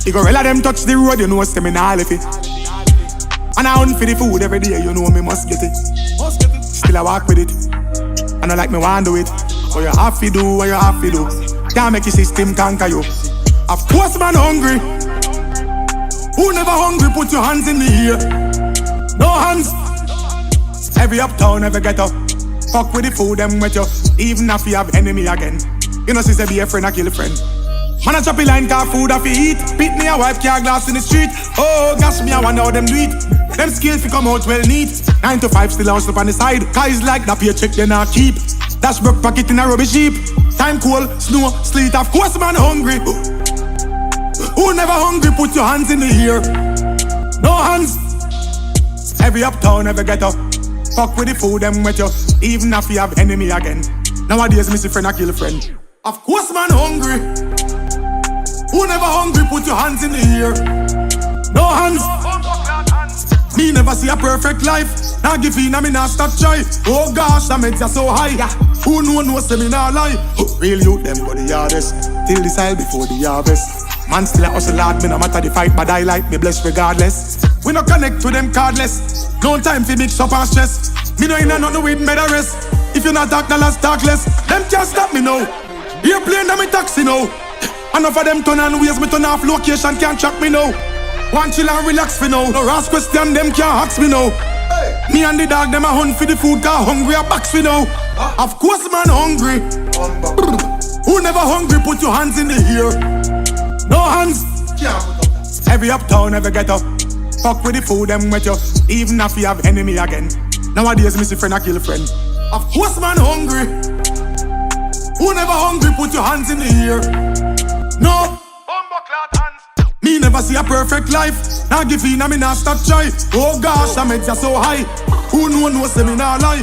You go rella them touch the road, you know say me nah left it. And I hunt for the food every day, you know me must get it. Still I walk with it, and I like me want do it. What you have to do, what you have to do. Can't make your system conquer you. Of course man hungry. Who never hungry, put your hands in the air. No hands. Every uptown, every ghetto. Fuck with the food, them with you. Even if you have enemy again. You know, sister, be a friend, I kill a friend. Man, a choppy line, car food, I fi eat. Pit me a wipe, car glass in the street. Oh, gosh, me, I wonder how them do it. Them skills fi come out well neat. 9 to 5, still house up on the side. Guys like that, pay check, they not keep. Dash broke pocket in a rubbish heap. Time cold, snow, sleet, of course, man, hungry. Who never hungry, put your hands in the air. No hands. Every uptown, every ghetto. Fuck with the food, them with you. Even if you have enemy again. Nowadays, me see friend, I kill a friend. Of course, man, hungry. Who never hungry, put your hands in the air. No hands. Me never see a perfect life. Now give in, I me not stop try. Oh gosh, the meds are so high. Who know say me not lie. Real youth, them go the hardest. Till the side before the harvest. Man still a hustle hard, me no matter the fight, but I like me blessed regardless. We no connect to them cardless. No time for mix up and stress. Me no inna nothing with better rest. If you not talk, the last talk less. Them can't stop me now. Airplane na me taxi now. Enough of them turn and waste me turn off location can't track me now. One chill and relax for now. No ask question, them can't ask me now. Me and the dog, them a hunt for the food, cause hungry a box for now. Of course man hungry. Who never hungry, put your hands in the air. No hands. Every uptown, every ghetto. Fuck with the food, them with you. Even if you have enemy again. Nowadays, me see friend, I kill a friend. Of course, man, hungry. Who never hungry, put your hands in the air. No. Me never see a perfect life. Now give in, I me not stop try. Oh gosh, the meds are so high. Who know say me not lie.